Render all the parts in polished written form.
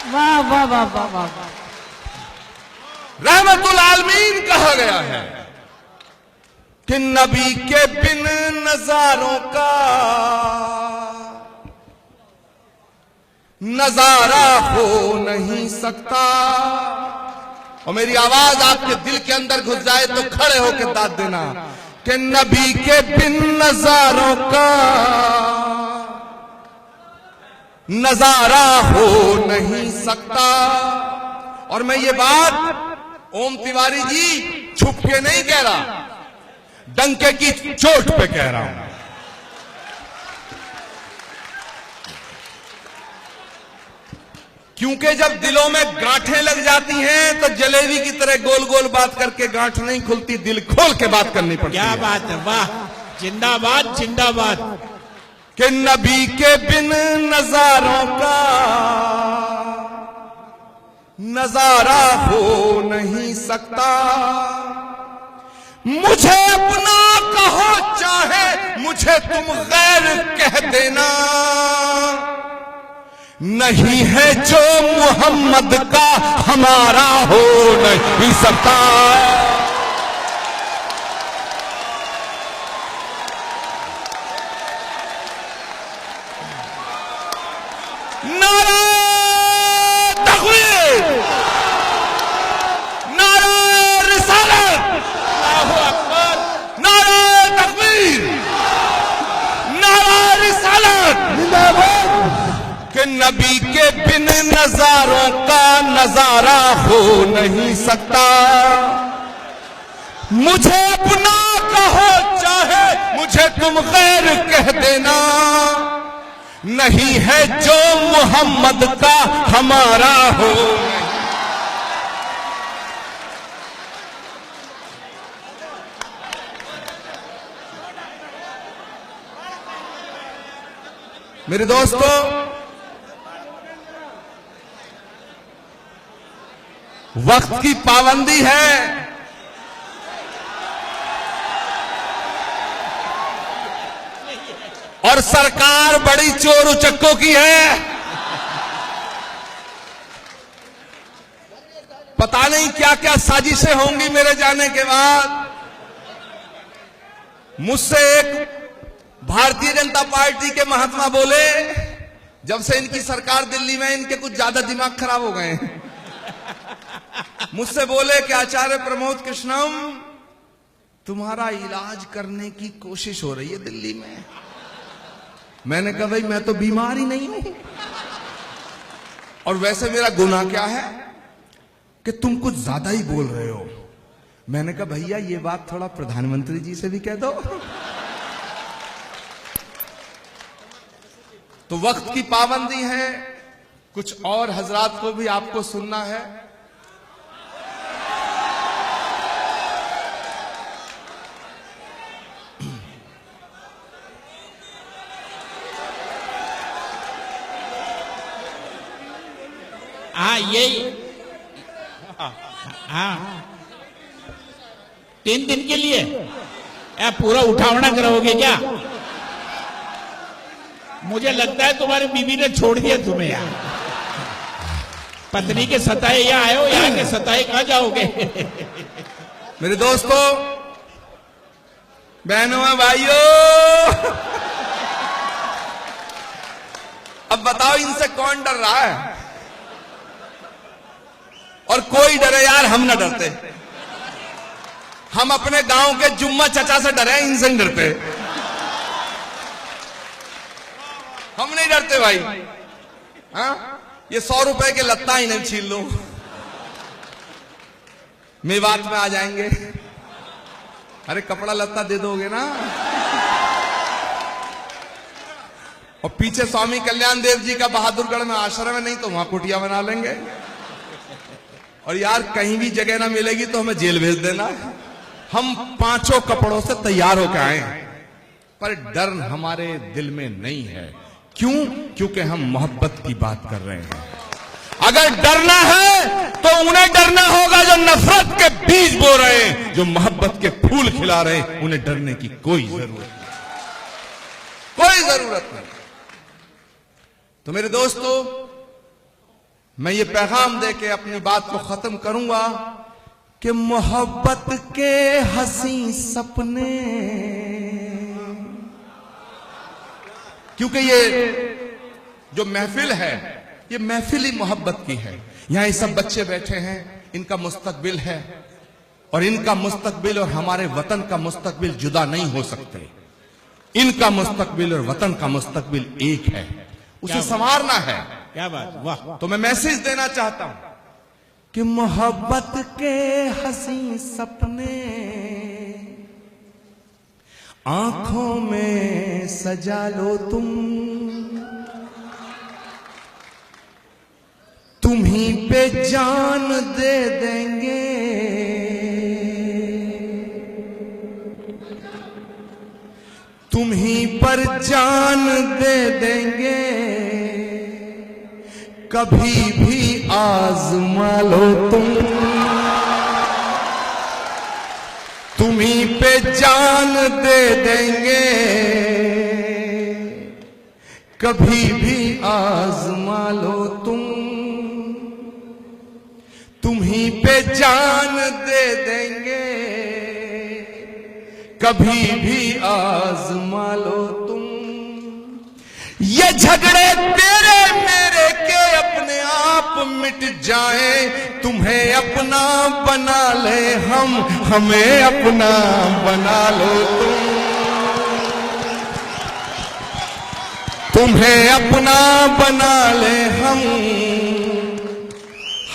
वाह वाह वाह वाह वाह। रहमतुल आलमीन कहा गया है कि नबी के बिन नजारों का नजारा हो नहीं सकता। और मेरी आवाज आपके दिल के अंदर घुस जाए तो खड़े होकर दाद देना कि नबी के बिन नजारों का नजारा हो नहीं सकता। और मैं ये बात ओम तिवारी जी छुप के नहीं कह रहा, डंके की चोट पे कह रहा हूं। क्योंकि जब दिलों में गांठें लग जाती हैं तो जलेबी की तरह गोल गोल बात करके गांठ नहीं खुलती, दिल खोल के बात करनी पड़ती है। क्या बात है, वाह, जिंदाबाद जिंदाबाद। कि नबी के बिन नजारों का नजारा हो नहीं सकता। मुझे अपना कहो चाहे मुझे तुम गैर कह देना, नहीं है जो मोहम्मद का हमारा हो नहीं सकता। नारा तकबीर, नारा रिसालत, अल्लाहु अकबर, नारा तकबीर, नारा रिसालत कि नबी के बिन नजारों का नजारा हो नहीं सकता। मुझे अपना कहो चाहे मुझे तुम गैर कह देना, नहीं है जो मोहम्मद का हमारा हो। मेरे दोस्तों, वक्त की पाबंदी है। और सरकार बड़ी चोर उचक्कों की है। पता नहीं क्या क्या साजिशें होंगी मेरे जाने के बाद। मुझसे एक भारतीय जनता पार्टी के महात्मा बोले, जब से इनकी सरकार दिल्ली में, इनके कुछ ज्यादा दिमाग खराब हो गए हैं। मुझसे बोले कि आचार्य प्रमोद कृष्णम, तुम्हारा इलाज करने की कोशिश हो रही है दिल्ली में। मैंने कहा भाई मैं तो बीमार ही नहीं हूं, और वैसे मेरा गुनाह क्या है कि तुम कुछ ज्यादा ही बोल रहे हो। मैंने कहा भैया ये बात थोड़ा प्रधानमंत्री जी से भी कह दो। तो वक्त की पाबंदी है, कुछ और हजरात को भी आपको सुनना है। हाँ यही, हाँ 3 दिन के लिए पूरा उठावना कराओगे क्या? मुझे लगता है तुम्हारी बीवी ने छोड़ दिया तुम्हें यार। पत्नी के सताए यहाँ आए हो, यहाँ के सताए कहाँ जाओगे? मेरे दोस्तों, बहनों भाइयों, अब बताओ इनसे कौन डर रहा है? और कोई डरे यार, हम ना डरते। हम अपने गांव के जुम्मा चचा से डरे, इनसे नहीं डरते। हम नहीं डरते भाई। हाँ, ये 100 रुपए के लत्ता ही नहीं छीन लो, मेवात में आ जाएंगे। अरे कपड़ा लत्ता दे दोगे ना। और पीछे स्वामी कल्याण देव जी का बहादुरगढ़ में आश्रम है, नहीं तो वहां कुटिया बना लेंगे। और यार कहीं भी जगह ना मिलेगी तो हमें जेल भेज देना। हम 5 कपड़ों से तैयार होकर आए, पर डर हमारे दिल में नहीं है। क्यों? क्योंकि हम मोहब्बत की बात कर रहे हैं। अगर डरना है तो उन्हें डरना होगा जो नफरत के बीज बो रहे हैं, जो मोहब्बत के फूल खिला रहे हैं। उन्हें डरने की कोई जरूरत नहीं, कोई जरूरत नहीं। तो मेरे दोस्तों, मैं ये पैगाम दे के अपनी बात को खत्म करूंगा कि मोहब्बत के हंसी सपने, क्योंकि ये जो महफिल है ये महफिल ही मोहब्बत की है। यहां ये सब बच्चे बैठे हैं, इनका मुस्तकबिल है और इनका मुस्तकबिल और हमारे वतन का मुस्तकबिल जुदा नहीं हो सकते। इनका मुस्तकबिल और वतन का मुस्तकबिल एक है, उसे संवारना है। क्या बात, वाह। तो मैं मैसेज देना चाहता हूं कि मोहब्बत के हंसी सपने आंखों में सजा लो तुम ही पे जान दे देंगे, तुम ही पर जान दे देंगे, कभी भी आजमा लो तुम ही पे जान दे देंगे, कभी भी आजमा लो तुम ही पे जान दे देंगे, कभी भी आजमा लो तुम। ये झगड़े तेरे मेरे के अपने आप मिट जाए, तुम्हें अपना बना ले हम, हमें अपना बना लो तुम्हें अपना बना ले हम,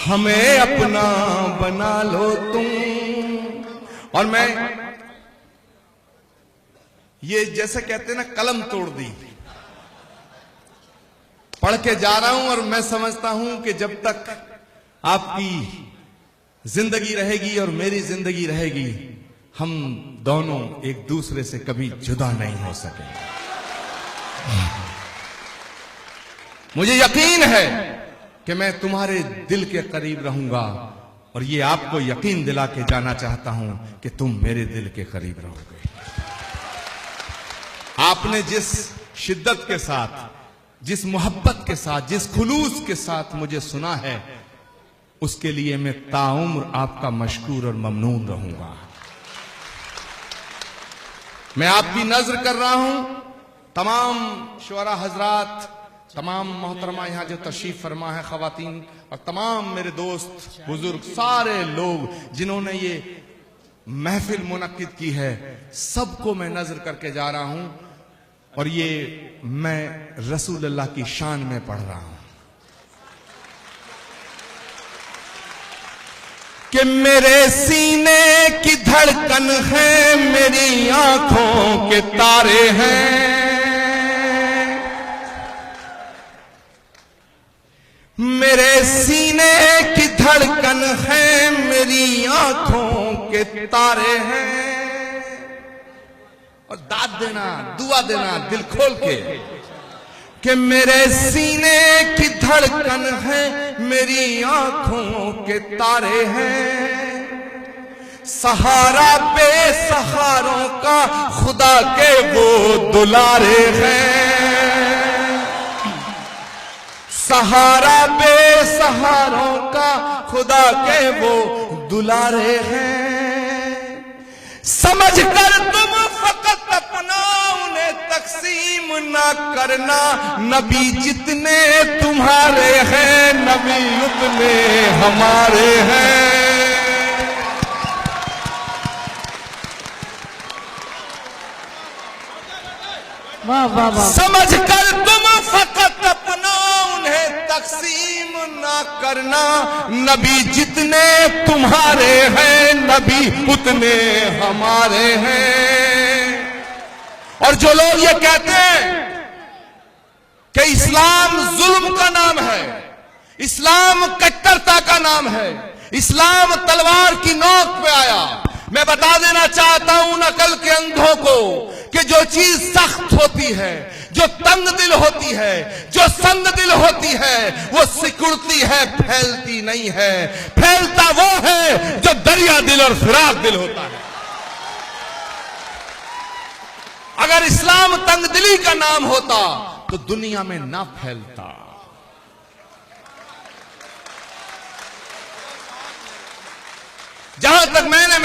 हमें अपना बना लो तुम। और मैं ये जैसे कहते हैं ना, कलम तोड़ दी, पढ़ के जा रहा हूं और मैं समझता हूं कि जब तक आपकी जिंदगी रहेगी और मेरी जिंदगी रहेगी, हम दोनों एक दूसरे से कभी जुदा नहीं हो सकेंगे। मुझे यकीन है कि मैं तुम्हारे दिल के करीब रहूंगा और ये आपको यकीन दिला के जाना चाहता हूं कि तुम मेरे दिल के करीब रहोगे। आपने जिस शिद्दत के साथ, जिस मोहब्बत के साथ, जिस खुलूस के साथ मुझे सुना है, उसके लिए मैं ताउम्र आपका मशकूर और ममनून रहूंगा। मैं आपकी नजर कर रहा हूं, तमाम शुअरा हजरात, तमाम मोहतरमा यहां जो तशरीफ फरमा है, खवातीन और तमाम मेरे दोस्त बुजुर्ग, सारे लोग जिन्होंने ये महफिल मुनक्किद की है, सबको मैं नजर करके जा रहा हूं और ये मैं रसूल अल्लाह की शान में पढ़ रहा हूं कि मेरे सीने की धड़कन है, मेरी आंखों के तारे हैं, मेरे सीने की धड़कन है, मेरी आंखों के तारे हैं। और दाद देना, दुआ देना दिल खोल के कि मेरे सीने की धड़कन है, मेरी आंखों के तारे हैं, सहारा बेसहारों का खुदा के वो दुलारे हैं, सहारा बेसहारों का खुदा के वो दुलारे हैं। समझ कर तुम फकत अपना उन्हें तकसीम ना करना, नबी जितने तुम्हारे हैं, नबी उतने हमारे हैं। वाह वाह वाह। समझ कर तुम फकत अपना उन्हें तकसीम ना करना, नबी जितने तुम्हारे हैं, नबी उतने हमारे हैं। और जो लोग ये कहते हैं कि इस्लाम जुल्म का नाम है, इस्लाम कट्टरता का नाम है, इस्लाम तलवार की नोक पे आया, मैं बता देना चाहता हूं उन अकल के अंधों को कि जो चीज सख्त होती है, जो तंग दिल होती है, जो संग दिल होती है, वो सिकुड़ती है, फैलती नहीं है। फैलता वो है जो दरिया दिल और फिराक दिल होता है। अगर इस्लाम तंग दिली का नाम होता तो दुनिया में ना फैलता।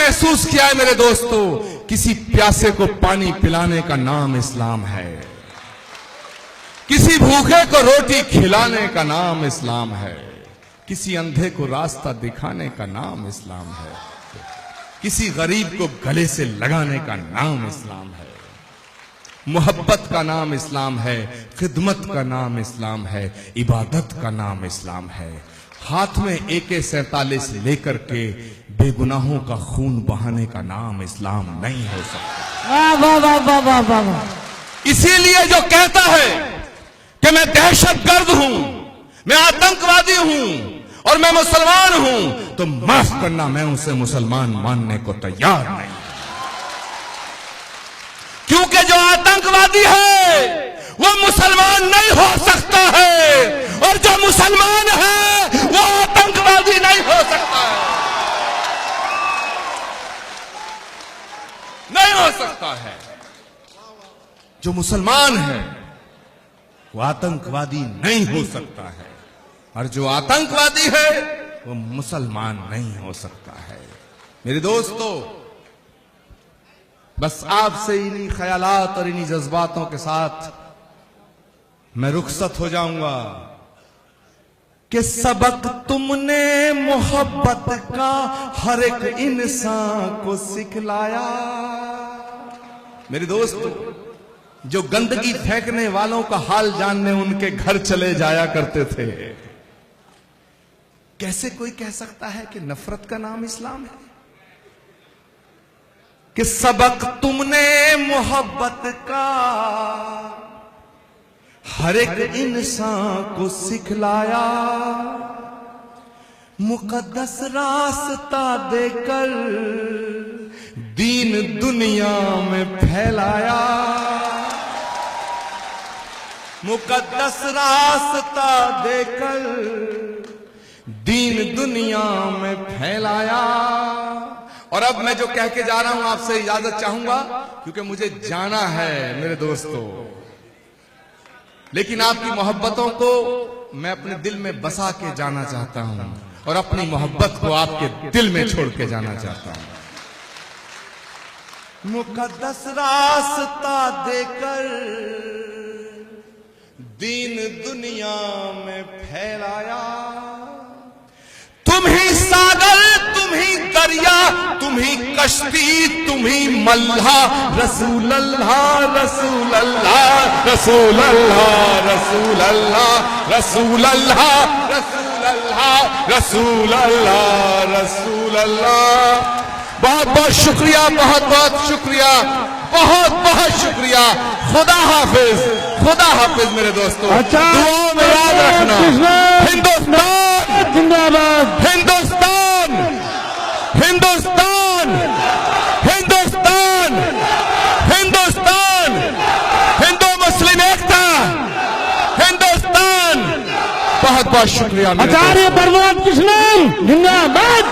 महसूस किया है मेरे दोस्तों, किसी प्यासे को पानी पिलाने का नाम इस्लाम है, किसी भूखे को रोटी खिलाने का नाम इस्लाम है, किसी अंधे को रास्ता दिखाने का नाम इस्लाम है, किसी गरीब को गले से लगाने का नाम इस्लाम है, मोहब्बत का नाम इस्लाम है, खिदमत का नाम इस्लाम है, इबादत का नाम इस्लाम है। हाथ में AK-47 लेकर के बेगुनाहों का खून बहाने का नाम इस्लाम नहीं हो सकता। वाह वाह वाह वाह वाह वाह वाह। इसीलिए जो कहता है कि मैं दहशतगर्द हूं, मैं आतंकवादी हूं और मैं मुसलमान हूं, तो माफ करना, मैं उसे मुसलमान मानने को तैयार नहीं। क्योंकि जो आतंकवादी है वो मुसलमान नहीं हो सकता है, और जो मुसलमान है वो आतंकवादी नहीं हो सकता है, नहीं हो सकता है। जो मुसलमान है वो आतंकवादी नहीं हो सकता है, और जो आतंकवादी है वो मुसलमान नहीं हो सकता है। मेरे दोस्तों, बस आपसे इन्हीं ख्यालात और इन्हीं जज्बातों के साथ मैं रुखसत हो जाऊंगा कि सबक तुमने मोहब्बत का हर एक इंसान को सिखलाया। मेरे दोस्तों, जो गंदगी फेंकने वालों का हाल जानने उनके घर चले जाया करते थे, कैसे कोई कह सकता है कि नफरत का नाम इस्लाम है? कि सबक तुमने मोहब्बत का हर एक इंसान को सिखलाया, मुकद्दस रास्ता देकर दीन दुनिया में फैलाया, मुकद्दस रास्ता देकर दीन दुनिया में फैलाया। और अब मैं जो कह के जा रहा हूं आपसे इजाजत चाहूंगा, क्योंकि मुझे जाना है मेरे दोस्तों। लेकिन आपकी मोहब्बतों को मैं अपने दिल में बसा के जाना चाहता हूं, और अपनी मोहब्बत को आपके दिल में छोड़ के जाना चाहता हूं। मुकद्दस रास्ता देकर दीन दुनिया में फैलाया, तुम ही सागर, तुम ही दरिया, तुम ही कश्ती, तुम ही मल्हा, रसूल अल्लाह रसूल अल्लाह रसूल अल्लाह रसूल अल्लाह रसूल अल्लाह रसूल अल्लाह रसूल अल्लाह रसूल अल्लाह। बहुत बहुत शुक्रिया, बहुत बहुत शुक्रिया, बहुत बहुत शुक्रिया। खुदा हाफिज, खुदा हाफिज मेरे दोस्तों। दुआओं में याद रखना। हिंदुस्तान जिंदाबाद, हिंदुस्तान हिंदुस्तान हिंदुस्तान हिंदुस्तान, हिंदू मुस्लिम एकता, हिंदुस्तान। बहुत बहुत शुक्रिया। आचार्य प्रमोद कृष्णन जिंदाबाद।